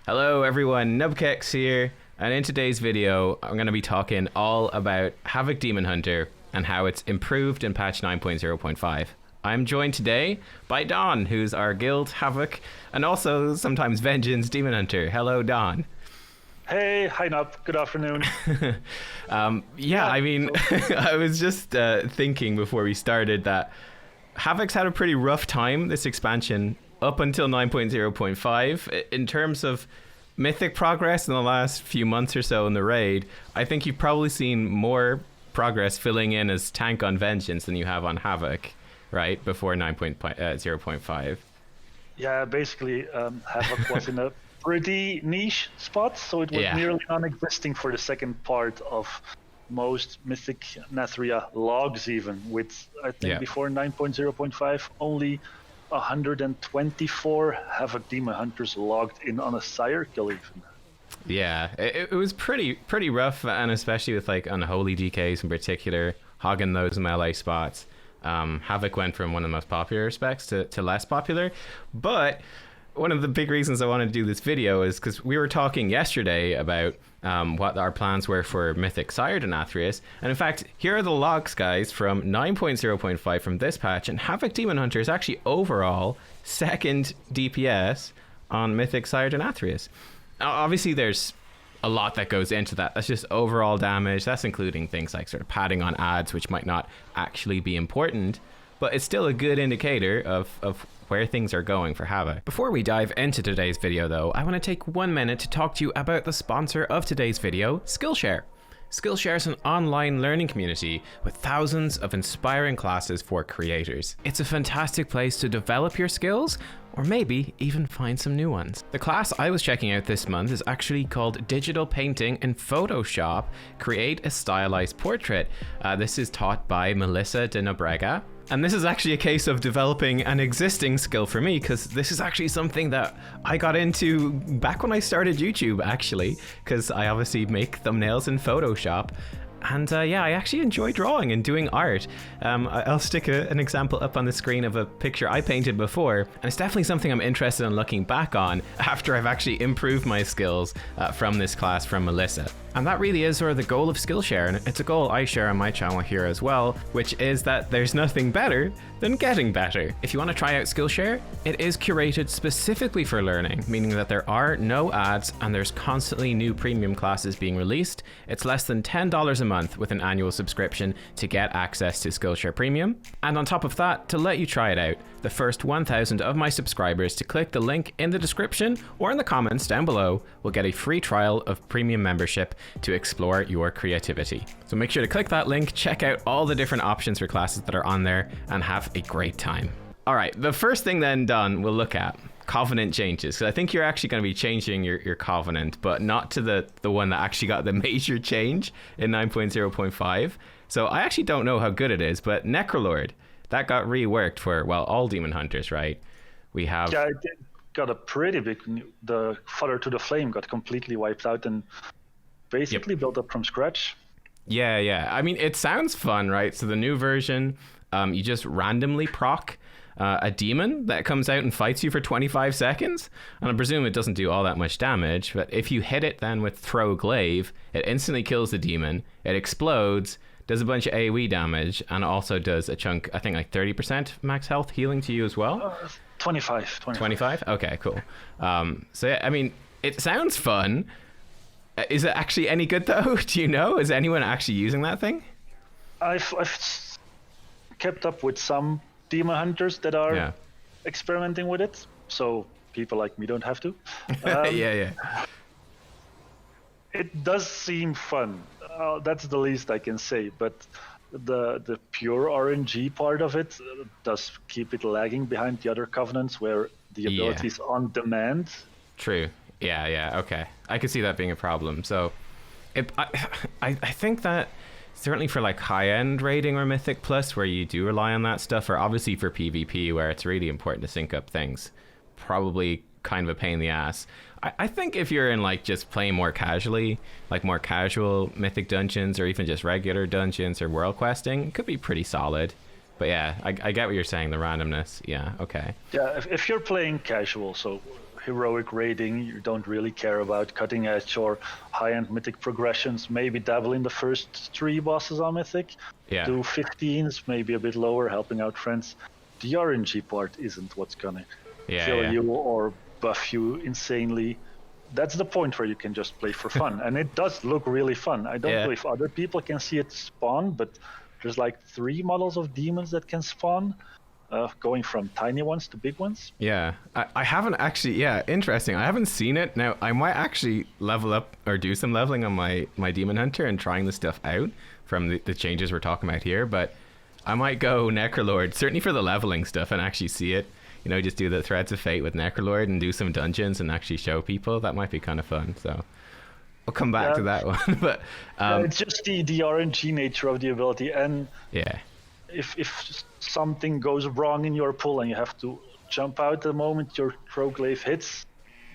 Hello everyone, Nubkeks here, and in today's video I'm going to be talking all about Havoc Demon Hunter and how it's improved in patch 9.0.5. I'm joined today by Don, who's our guild Havoc, and also sometimes Vengeance Demon Hunter. Hello Don. Hey, hi Nub, good afternoon. I mean, I was just thinking before we started that Havoc's had a pretty rough time this expansion up until 9.0.5 in terms of mythic progress in the last few months or so in the raid. I think you've probably seen more progress filling in as tank on Vengeance than you have on Havoc, right? Before 9.0.5. Yeah, basically Havoc was in a pretty niche spot, so it was nearly non-existing for the second part of most Mythic Nathria logs, even with, I think, before 9.0.5, only 124 Havoc Demon Hunters logged in on a Sire kill even. Yeah, it was pretty rough, and especially with like Unholy DKs in particular, hogging those melee spots. Havoc went from one of the most popular specs to less popular, but one of the big reasons I wanted to do this video is because we were talking yesterday about what our plans were for Mythic Sire Denathrius, and in fact, here are the logs, guys, from 9.0.5 from this patch, and Havoc Demon Hunter is actually overall second DPS on Mythic Sire Denathrius. Now, obviously, there's a lot that goes into that. That's just overall damage. That's including things like sort of padding on ads, which might not actually be important, but it's still a good indicator of where things are going for Havoc. Before we dive into today's video though, I want to take 1 minute to talk to you about the sponsor of today's video, Skillshare. Skillshare is an online learning community with thousands of inspiring classes for creators. It's a fantastic place to develop your skills, or maybe even find some new ones. The class I was checking out this month is actually called Digital Painting in Photoshop, Create a Stylized Portrait. This is taught by Melissa de Nobrega. And this is actually a case of developing an existing skill for me, because this is actually something that I got into back when I started YouTube, actually, because I obviously make thumbnails in Photoshop. And I actually enjoy drawing and doing art. I'll stick an example up on the screen of a picture I painted before, and it's definitely something I'm interested in looking back on after I've actually improved my skills from this class from Melissa. And that really is sort of the goal of Skillshare, and it's a goal I share on my channel here as well, which is that there's nothing better than getting better. If you want to try out Skillshare, it is curated specifically for learning, meaning that there are no ads and there's constantly new premium classes being released. It's less than $10 a month with an annual subscription to get access to Skillshare Premium. And on top of that, to let you try it out, the first 1,000 of my subscribers to click the link in the description or in the comments down below will get a free trial of premium membership to explore your creativity. So make sure to click that link, check out all the different options for classes that are on there, and have a great time. All right, the first thing then, Don, we'll look at Covenant changes, because I think you're actually going to be changing your Covenant, but not to the one that actually got the major change in 9.0.5. So I actually don't know how good it is, but Necrolord, that got reworked for, well, all Demon Hunters, right? We have... Yeah, it got a pretty big... The Father to the Flame got completely wiped out and basically built up from scratch. Yeah. I mean, it sounds fun, right? So the new version, you just randomly proc a demon that comes out and fights you for 25 seconds. And I presume it doesn't do all that much damage, but if you hit it then with Throw Glaive, it instantly kills the demon, it explodes, does a bunch of AoE damage, and also does a chunk, I think like 30% max health healing to you as well? 25. 25? Okay, cool. So yeah, I mean, it sounds fun. Is it actually any good though? Do you know? Is anyone actually using that thing? I've kept up with some Demon Hunters that are experimenting with it, so people like me don't have to. Yeah. It does seem fun. That's the least I can say, but the pure RNG part of it does keep it lagging behind the other Covenants where the ability is on demand. True. Yeah, okay. I could see that being a problem. So I think that certainly for like high-end raiding or Mythic Plus, where you do rely on that stuff, or obviously for PvP, where it's really important to sync up things, probably kind of a pain in the ass. I think if you're in like just playing more casually, like more casual Mythic dungeons, or even just regular dungeons or world questing, it could be pretty solid. But yeah, I get what you're saying, the randomness. Yeah, okay. Yeah, if you're playing casual, so heroic raiding. You don't really care about cutting edge or high-end mythic progressions. Maybe dabble in the first 3 bosses on mythic. Yeah. Do 15s, maybe a bit lower, helping out friends. The RNG part isn't what's gonna kill you or buff you insanely. That's the point where you can just play for fun, and it does look really fun. I don't know if other people can see it spawn, but there's like 3 models of demons that can spawn, going from tiny ones to big ones. Yeah, I haven't actually. Yeah, interesting. I haven't seen it. Now I might actually level up or do some leveling on my demon hunter and trying this stuff out from the changes we're talking about here. But I might go Necrolord, certainly for the leveling stuff, and actually see it. You know, just do the Threads of Fate with Necrolord and do some dungeons and actually show people. That might be kind of fun. So we'll come back to that one. But it's just the RNG nature of the ability, and if something goes wrong in your pull and you have to jump out the moment your Crowglaive hits,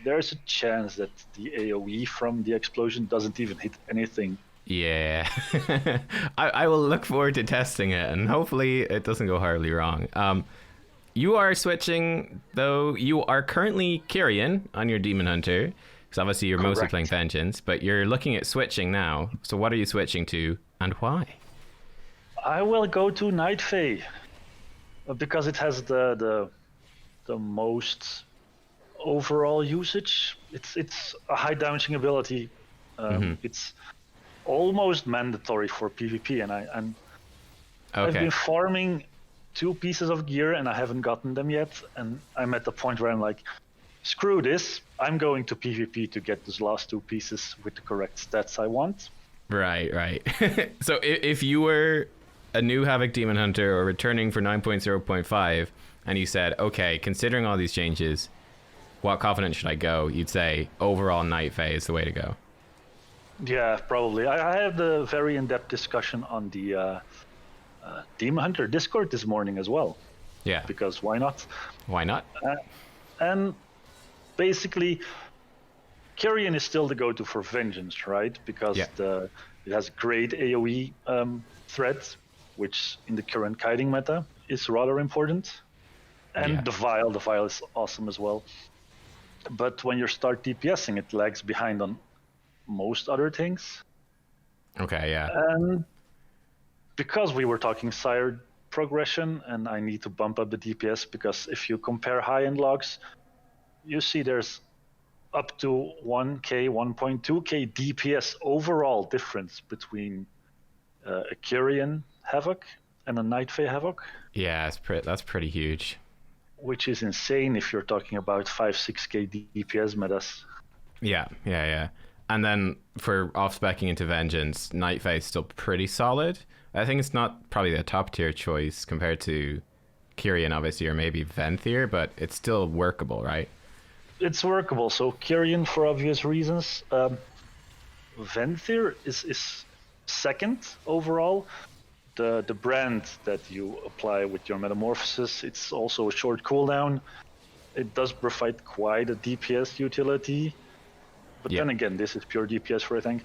there's a chance that the AoE from the explosion doesn't even hit anything. Yeah. I will look forward to testing it, and hopefully it doesn't go horribly wrong. You are switching, though. You are currently Kyrian on your Demon Hunter, because obviously you're mostly playing Vengeance, but you're looking at switching now. So what are you switching to, and why? I will go to Night Fae, because it has the most overall usage. It's a high damaging ability. It's almost mandatory for PvP, and I've been farming 2 pieces of gear and I haven't gotten them yet, and I'm at the point where I'm like, screw this, I'm going to PvP to get those last 2 pieces with the correct stats I want. Right. So if you were a new Havoc Demon Hunter or returning for 9.0.5 and you said, okay, considering all these changes, what Covenant should I go? You'd say overall Night Fae is the way to go. Yeah, probably. I had a very in-depth discussion on the Demon Hunter Discord this morning as well. Yeah. Because why not? Why not? And basically, Kyrian is still the go-to for Vengeance, right? Because it has great AoE threat, which in the current kiting meta is rather important. And the Vial is awesome as well. But when you start DPSing, it lags behind on most other things. Okay, yeah. And because we were talking Sire progression, and I need to bump up the DPS, because if you compare high-end logs, you see there's up to 1k, 1.2k DPS overall difference between a Kyrian Havoc and a Night Fae Havoc. Yeah, that's pretty huge. Which is insane if you're talking about 5-6k DPS metas. Yeah. And then for off-speccing into Vengeance, Night Fae is still pretty solid. I think it's not probably the top-tier choice compared to Kyrian, obviously, or maybe Venthyr, but it's still workable, right? It's workable. So Kyrian, for obvious reasons. Venthyr is second overall. The brand that you apply with your metamorphosis, it's also a short cooldown. It does provide quite a DPS utility. But then again, this is pure DPS for a tank.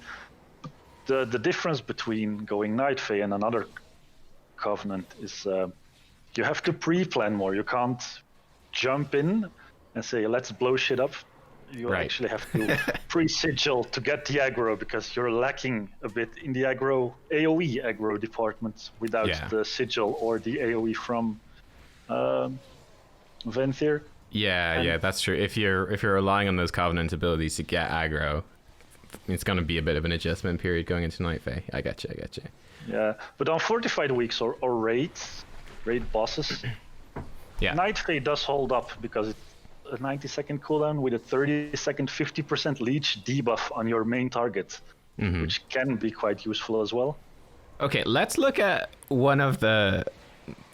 The difference between going Night Fae and another Covenant is you have to pre-plan more. You can't jump in and say, let's blow shit up. You actually have to pre-sigil to get the aggro, because you're lacking a bit in the AoE aggro department without the sigil or the AoE from Venthyr. Yeah, that's true. If you're relying on those Covenant abilities to get aggro, it's going to be a bit of an adjustment period going into Night Fae. I get you. Yeah, but on fortified weeks or raid bosses, Night Fae does hold up, because it's a 90-second cooldown with a 30-second 50% leech debuff on your main target, which can be quite useful as well. Okay, let's look at one of the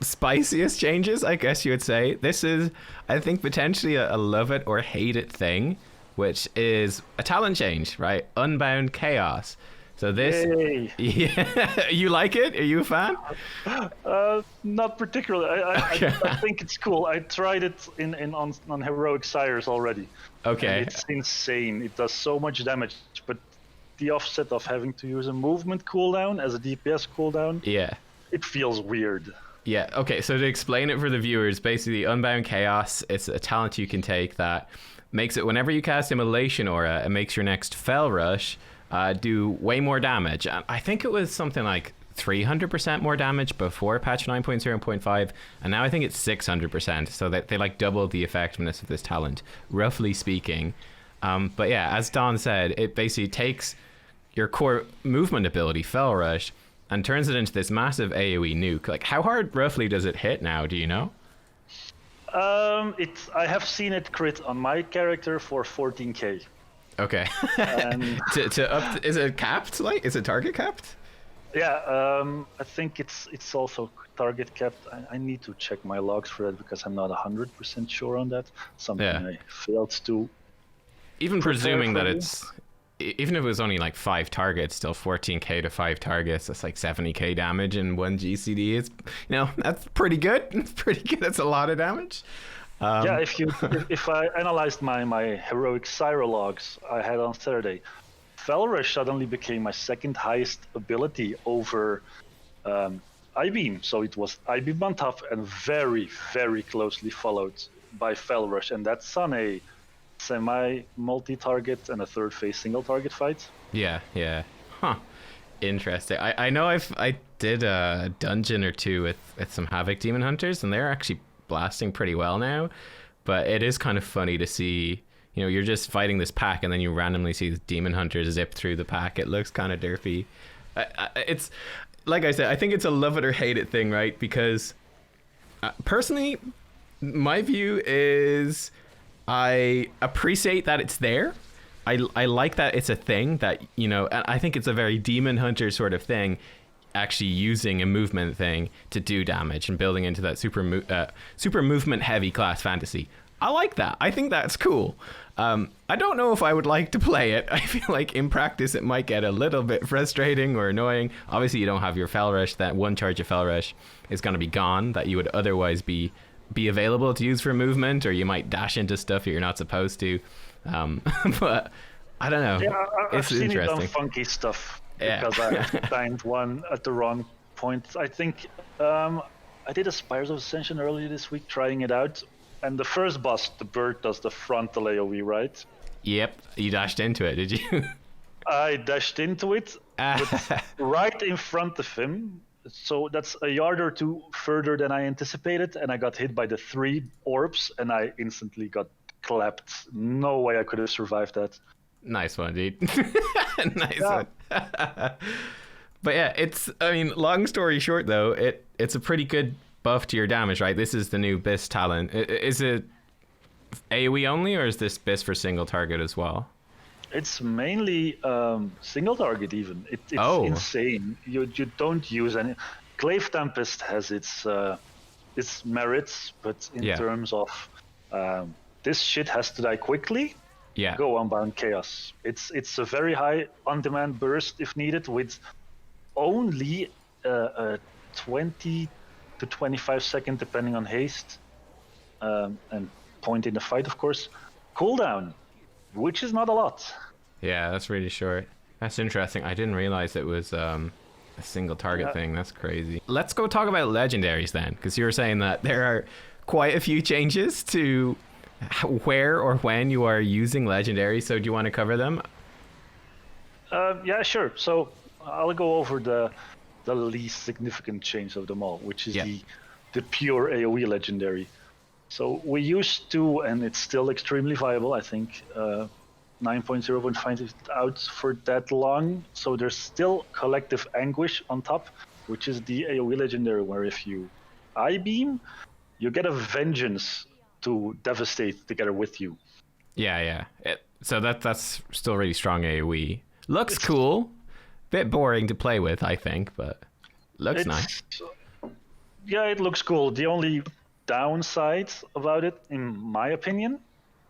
spiciest changes, I guess you would say. This is, I think, potentially a love it or hate it thing, which is a talent change, right? Unbound Chaos. So this, you like it? Are you a fan? Not particularly. I think it's cool. I tried it on Heroic Sires already. Okay. And it's insane. It does so much damage, but the offset of having to use a movement cooldown as a DPS cooldown, it feels weird. Yeah, okay, so to explain it for the viewers, basically Unbound Chaos, it's a talent you can take that makes it whenever you cast Immolation Aura, it makes your next Fel Rush do way more damage. I think it was something like 300% more damage before patch 9.0.5, and now I think it's 600%, so that they like doubled the effectiveness of this talent, roughly speaking. But yeah, as Don said, it basically takes your core movement ability, Fel Rush, and turns it into this massive AoE nuke. Like, how hard roughly does it hit now, do you know? I have seen it crit on my character for 14k. Okay. Is it capped? Like, is it target capped? Yeah, I think it's also target capped. I need to check my logs for that because I'm not 100% sure on that. Something I failed to. Even presuming that even if it was only like 5 targets, still 14k to 5 targets, that's like 70k damage in 1 GCD. It's, that's pretty good. It's pretty good. That's a lot of damage. Yeah, if I analyzed my heroic Syro logs I had on Saturday, Fel Rush suddenly became my second highest ability over I-Beam. So it was I-Beam on top and very, very closely followed by Fel Rush. And that's on a semi-multi-target and a third phase single-target fight. Yeah. Huh. Interesting. I know I did a dungeon or two with some Havoc Demon Hunters, and they're actually blasting pretty well now. But it is kind of funny to see... you're just fighting this pack and then you randomly see the Demon Hunter zip through the pack. It looks kind of derpy. It's, like I said, I think it's a love it or hate it thing, right? Because personally, my view is I appreciate that it's there. I like that it's a thing that, and I think it's a very Demon Hunter sort of thing, actually using a movement thing to do damage and building into that super movement heavy class fantasy. I like that. I think that's cool. I don't know if I would like to play it. I feel like in practice it might get a little bit frustrating or annoying. Obviously you don't have your Fel Rush. That one charge of Fel Rush is going to be gone that you would otherwise be available to use for movement, or you might dash into stuff you're not supposed to. But I don't know. Yeah, I've seen interesting. it on funky stuff because I timed one at the wrong point. I think I did a Spires of Ascension earlier this week trying it out. And the first boss, the bird, does the frontal AoE, right? Yep. You dashed into it, did you? I dashed into it, but right in front of him. So that's a yard or two further than I anticipated. And I got hit by the 3 orbs, and I instantly got clapped. No way I could have survived that. Nice one, dude. Nice one. But yeah, long story short, though, it's a pretty good buff to your damage, right? This is the new BIS talent. Is it AoE only, or is this BIS for single target as well? It's mainly single target even. It's insane. You don't use any... Glaive Tempest has its merits, but in terms of this shit has to die quickly, go Unbound Chaos. It's a very high on-demand burst if needed, with only a 20 to 25 second, depending on haste and point in the fight, of course, cooldown, which is not a lot. Yeah, that's really short. That's interesting. I didn't realize it was a single target thing. That's crazy. Let's go talk about Legendaries then, because you were saying that there are quite a few changes to where or when you are using Legendaries. So do you want to cover them? Yeah, sure. So I'll go over the least significant change of them all, which is the pure AoE legendary. So we used to, and it's still extremely viable, I think 9.0 won't find it out for that long. So there's still Collective Anguish on top, which is the AoE legendary, where if you I-beam, you get a Vengeance to devastate together with you. Yeah. So that's still really strong AoE. Looks cool. Bit boring to play with, I think, but looks nice. Yeah, it looks cool. The only downside about it, in my opinion,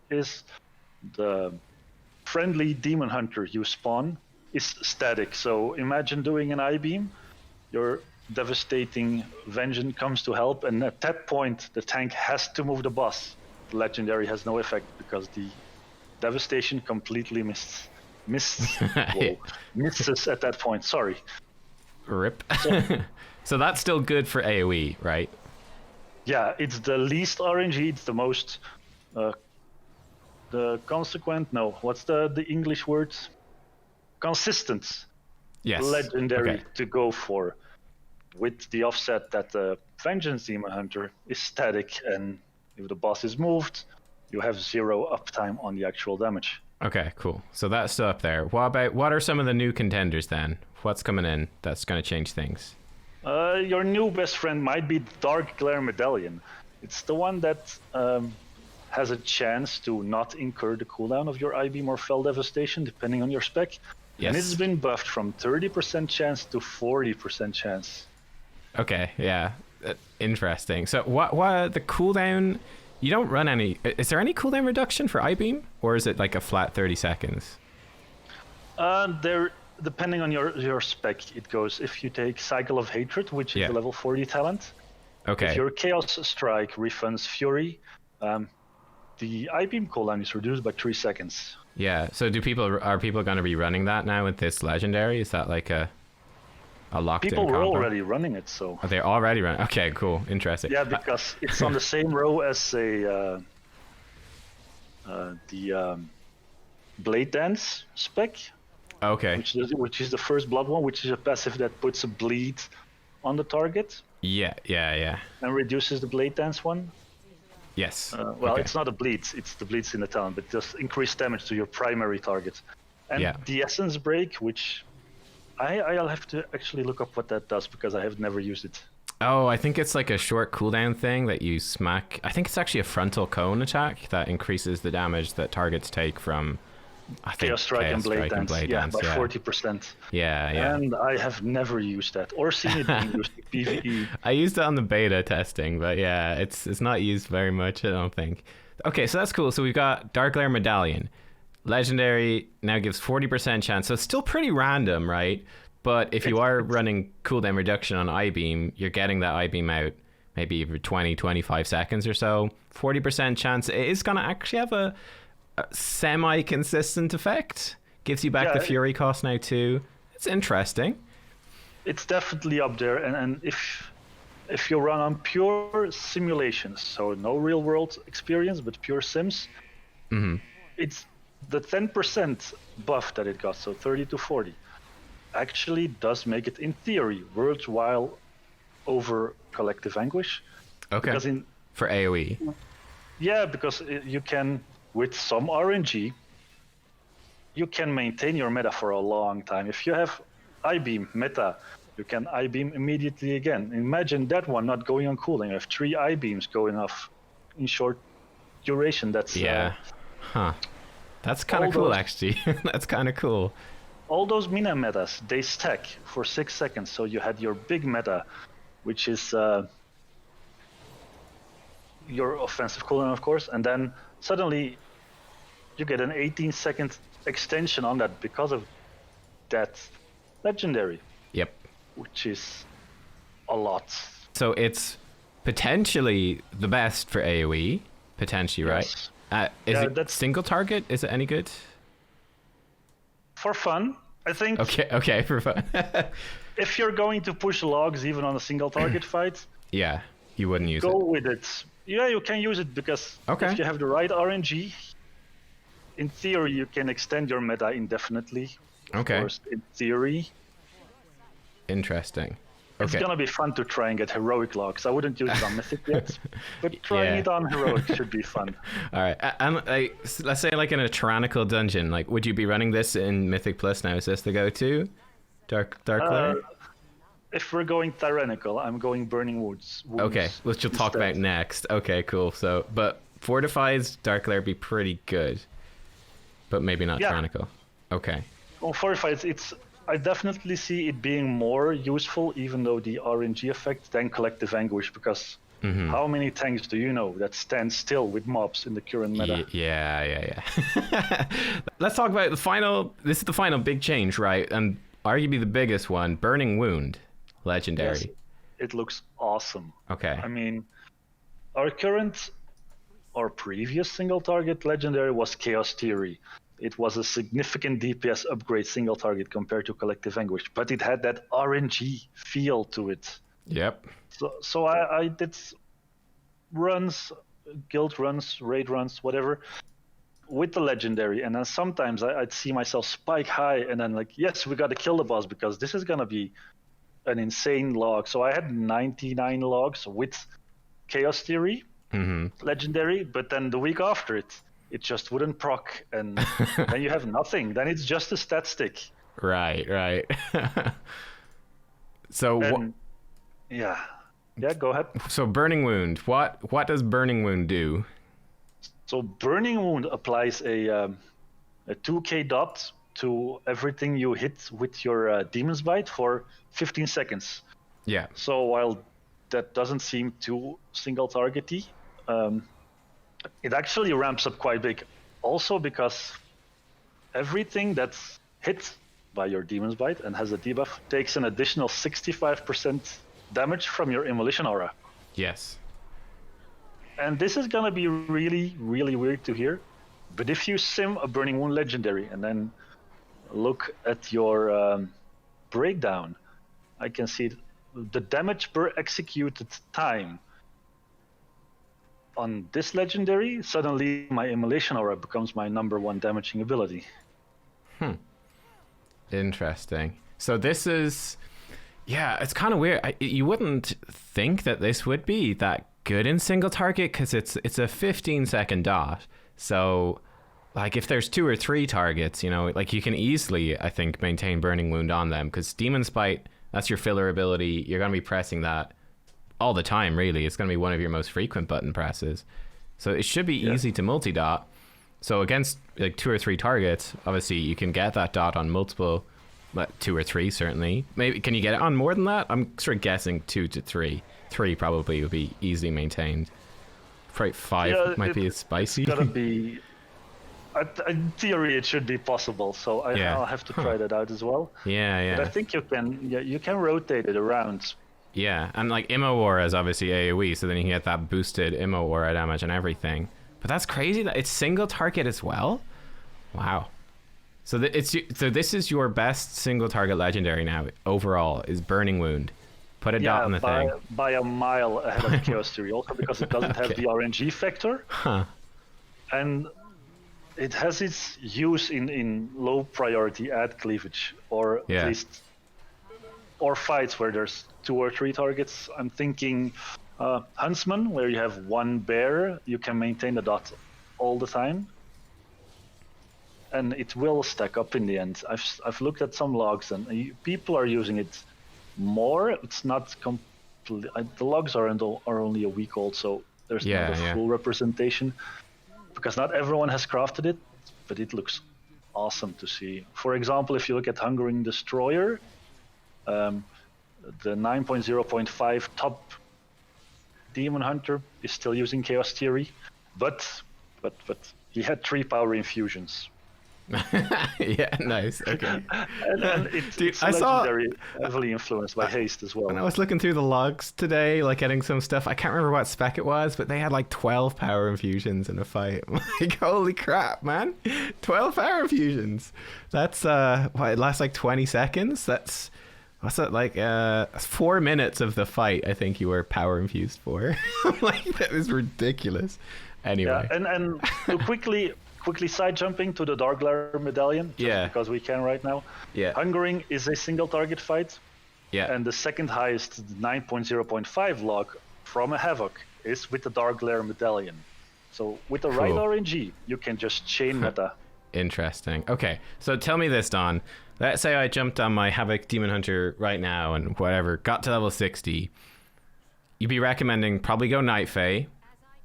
is the friendly Demon Hunter you spawn is static. So imagine doing an I-beam, your devastating Vengeance comes to help, and at that point the tank has to move the boss. The legendary has no effect because the devastation completely misses at that point. Sorry. Rip. So that's still good for AoE, right? Yeah, it's the least RNG. It's the most the consequent, no, what's the English word? Consistent Yes. legendary Okay. to go for, with the offset that the Vengeance Demon Hunter is static, and if the boss is moved, you have 0 uptime on the actual damage. Okay, cool. So that's still up there. What are some of the new contenders then? What's coming in that's going to change things? Your new best friend might be Dark Glare Medallion. It's the one that has a chance to not incur the cooldown of your I-Beam or Fell Devastation, depending on your spec. Yes. And it's been buffed from 30% chance to 40% chance. Okay, yeah. Interesting. So what the cooldown, you don't run any, is there any cooldown reduction for I-Beam? Or is it like a flat 30 seconds? Depending on your spec, it goes, if you take Cycle of Hatred, which is the level 40 talent. Okay. If your Chaos Strike refunds Fury, the I-Beam cooldown is reduced by 3 seconds. Yeah. So are people going to be running that now with this legendary? Is that like a locked-in People were combo? already running it, so. Are they already running? Okay, cool, interesting. Yeah, because it's on the same row as the Blade Dance spec. Okay. Which is the first blood one, which is a passive that puts a bleed on the target. Yeah. And reduces the Blade Dance one. Yes. Well, it's not a bleed, it's the bleeds in the talent, but just increased damage to your primary target. And the Essence Break, which I'll have to actually look up what that does, because I have never used it. Oh, I think it's like a short cooldown thing that you smack. I think it's actually a frontal cone attack that increases the damage that targets take from Chaos Strike and Blade Dance, by 40%. Yeah. And I have never used that or seen it being used in PvE. I used it on the beta testing, but yeah, it's not used very much, I don't think. Okay, so that's cool. So we've got Dark Glare Medallion. Legendary now gives 40% chance, so it's still pretty random, right? But if you are running cooldown reduction on I-Beam, you're getting that I-Beam out maybe for 20-25 seconds or so. 40% chance. It is going to actually have a semi-consistent effect. Gives you back the Fury cost now too. It's interesting. It's definitely up there, and if you run on pure simulations, so no real world experience but pure sims, it's the 10% buff that it got, so 30 to 40, actually does make it in theory worthwhile over Collective Anguish. Okay. For AoE. Yeah, because you can, with some RNG, you can maintain your meta for a long time. If you have I-Beam meta, you can I-Beam immediately again. Imagine that one not going on cooldown. You have 3 I-Beams going off in short duration. That's That's kind of cool, actually. That's kind of cool. All those mina metas, they stack for 6 seconds. So you had your big meta, which is your offensive cooldown, of course, and then suddenly you get an 18-second extension on that because of that legendary. Yep. Which is a lot. So it's potentially the best for AoE, potentially, yes. Right? Is it single target? Is it any good? For fun, I think. Okay, for fun. If you're going to push logs even on a single target fight, yeah, you wouldn't use it. Go with it. Yeah, you can use it because if you have the right RNG, in theory you can extend your meta indefinitely. Of course, in theory. Interesting. It's gonna be fun to try and get heroic logs. I wouldn't use it on Mythic yet, but trying it on heroic should be fun. All right, let's say like in a tyrannical dungeon, like would you be running this in Mythic Plus now? Is this the go-to? Dark Glare? If we're going tyrannical, I'm going Burning Woods. Okay, which we'll talk about next. Okay, cool. So, but Fortifies Dark Glare be pretty good, but maybe not tyrannical. Okay. Well, Fortifies, I definitely see it being more useful, even though the RNG effect, than Collective Anguish, because how many tanks do you know that stand still with mobs in the current meta? Yeah. Let's talk about this is the final big change, right? And arguably the biggest one, Burning Wound, legendary. Yes, it looks awesome. Okay. I mean, our previous single target legendary was Chaos Theory. It was a significant DPS upgrade single target compared to Collective Anguish, but it had that RNG feel to it. Yep. So I did runs, guild runs, raid runs, whatever, with the legendary, and then sometimes I'd see myself spike high, and then like, yes, we got to kill the boss because this is gonna be an insane log. So I had 99 logs with Chaos Theory, legendary, but then the week after it just wouldn't proc, and then you have nothing. Then it's just a stat stick. Right. So yeah, go ahead. So Burning Wound, what does Burning Wound do? So Burning Wound applies a 2k dot to everything you hit with your Demon's Bite for 15 seconds. Yeah. So while that doesn't seem too single targety, it actually ramps up quite big. Also because everything that's hit by your Demon's Bite and has a debuff takes an additional 65% damage from your Immolation Aura. Yes. And this is gonna be really, really weird to hear, but if you sim a Burning Wound legendary and then look at your breakdown, I can see the damage per executed time on this legendary. Suddenly my Immolation Aura becomes my #1 damaging ability. Interesting. So this is, yeah, it's kind of weird. You wouldn't think that this would be that good in single target because it's a 15-second dot. So like if there's 2 or 3 targets, you know, like you can easily, I think, maintain Burning Wound on them because Demon's Bite, that's your filler ability. You're going to be pressing that all the time, really. It's going to be one of your most frequent button presses. So it should be easy to multi-dot. So against like 2 or 3 targets, obviously you can get that dot on multiple, but 2 or 3 certainly. Maybe can you get it on more than that? I'm sort of guessing 2 to 3. 3 probably would be easily maintained. Probably 5 might be spicy. It's gotta be. In theory, it should be possible. So I'll have to try that out as well. Yeah. But I think you can rotate it around. Yeah, and like Immo Aura is obviously AoE, so then you can get that boosted Immo Aura damage and everything. But that's crazy that it's single target as well. Wow. So this is your best single target legendary now overall is Burning Wound. Put a dot on the thing. By a mile ahead of Chaos Theory, also because it doesn't have the RNG factor. And it has its use in low priority ad cleavage, or at least, or fights where there's 2 or 3 targets. I'm thinking Huntsman, where you have 1 bear, you can maintain the dot all the time, and it will stack up in the end. I've looked at some logs, and people are using it more. It's not complete. The logs are only a week old, so there's not a full representation because not everyone has crafted it, but it looks awesome to see. For example, if you look at Hungering Destroyer, the 9.0.5 top Demon Hunter is still using Chaos Theory, but he had 3 power infusions. Yeah, nice. Okay. and it's legendary, heavily influenced by haste as well. When I was looking through the logs today, like getting some stuff, I can't remember what spec it was, but they had like 12 power infusions in a fight. Like, holy crap, man. 12 power infusions. That's it lasts like 20 seconds. That's what's that, like 4 minutes of the fight, I think you were power infused for. Like, that is ridiculous. Anyway. Yeah, and quickly side jumping to the Dark Glare Medallion, because we can right now. Yeah. Hungering is a single target fight. Yeah. And the second highest 9.0.5 log from a Havoc is with the Dark Glare Medallion. So with the right RNG, you can just chain meta. Interesting. Okay, so tell me this, Don. Let's say I jumped on my Havoc Demon Hunter right now and whatever, got to level 60. You'd be recommending probably go Night Fae.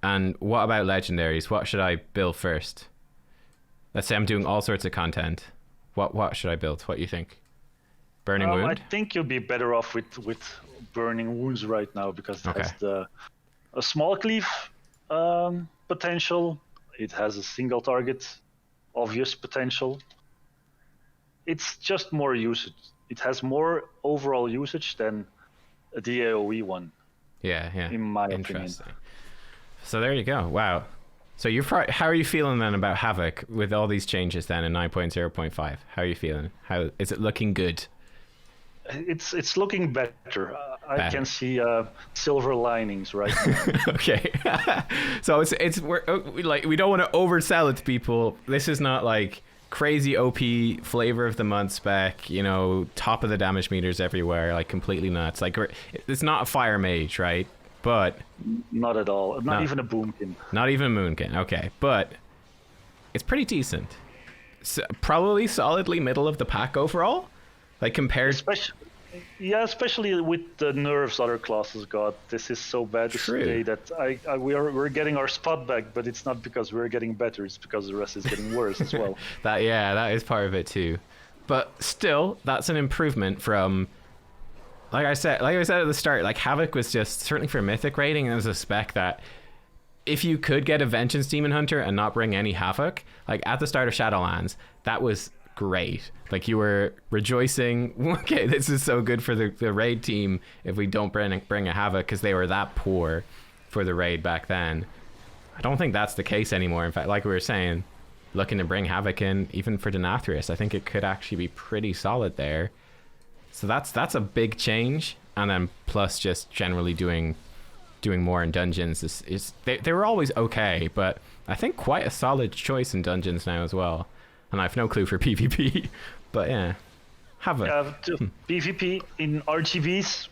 And what about Legendaries? What should I build first? Let's say I'm doing all sorts of content. What should I build? What do you think? Burning Wound? I think you'll be better off with Burning Wounds right now because it has a small cleave potential. It has a single target, obvious potential. It's just more usage. It has more overall usage than the AoE one. Yeah. In my opinion. So there you go. Wow. So how are you feeling then about Havoc with all these changes then in 9.0.5? How are you feeling? How is it looking good? It's looking better. I can see silver linings right now. Okay. So we don't want to oversell it to people. This is not like crazy OP flavor of the month spec, you know, top of the damage meters everywhere, like completely nuts. Like it's not a fire mage, right? But not at all. Not even a boomkin. Not even a moonkin. Okay, but it's pretty decent. So, probably solidly middle of the pack overall, like compared. Especially with the nerfs other classes got. This is so bad today that we're getting our spot back, but it's not because we're getting better. It's because the rest is getting worse as well. That is part of it too. But still, that's an improvement from. Like I said at the start, like Havoc was just certainly for Mythic rating, and it was a spec that if you could get a Vengeance Demon Hunter and not bring any Havoc, like at the start of Shadowlands, that was great. Like you were rejoicing, okay, this is so good for the raid team if we don't bring a Havoc, because they were that poor for the raid back then. I don't think that's the case anymore. In fact, like we were saying, looking to bring Havoc in even for Denathrius, I think it could actually be pretty solid there. So that's a big change. And then plus just generally doing more in dungeons they were always okay, but I think quite a solid choice in dungeons now as well. And I have no clue for PvP, but yeah, Havoc. PvP in RGBs,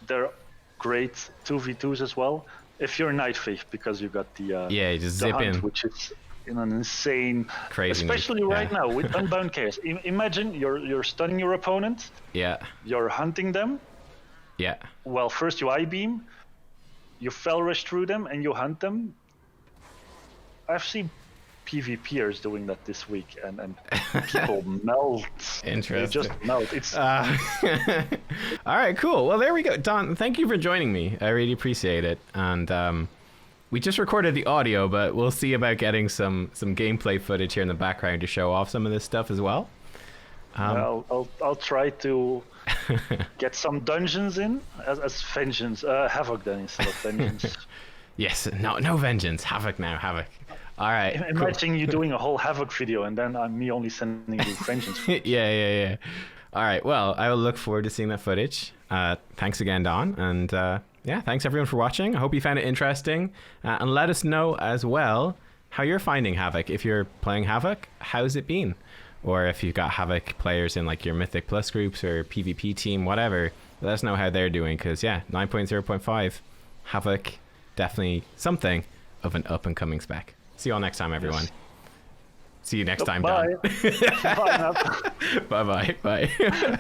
they're great 2v2s as well. If you're Night Thief, because you got the you just zip hunt, in, which is an insane, crazy, especially right now with Unbound Chaos. Imagine you're stunning your opponent. Yeah. You're hunting them. Yeah. Well, first you I-beam, you fell rush through them, and you hunt them. I've seen PvPers doing that this week, and people melt. Interesting. They just melt. It's all right, cool. Well, there we go. Don, thank you for joining me. I really appreciate it. And we just recorded the audio, but we'll see about getting some gameplay footage here in the background to show off some of this stuff as well. I'll try to get some dungeons in as vengeance. Havoc then instead of vengeance. Yes, no vengeance. Havoc now. Havoc. All right. Imagine you doing a whole Havoc video and then me only sending you vengeance. Yeah. All right. Well, I will look forward to seeing that footage. Thanks again, Don, and thanks everyone for watching. I hope you found it interesting, and let us know as well how you're finding Havoc. If you're playing Havoc, how's it been? Or if you've got Havoc players in like your Mythic Plus groups or PvP team, whatever, let us know how they're doing, because 9.0.5 Havoc, definitely something of an up and coming spec. See you all next time, everyone. Yes. See you next time, Bye. Don. Bye. Bye.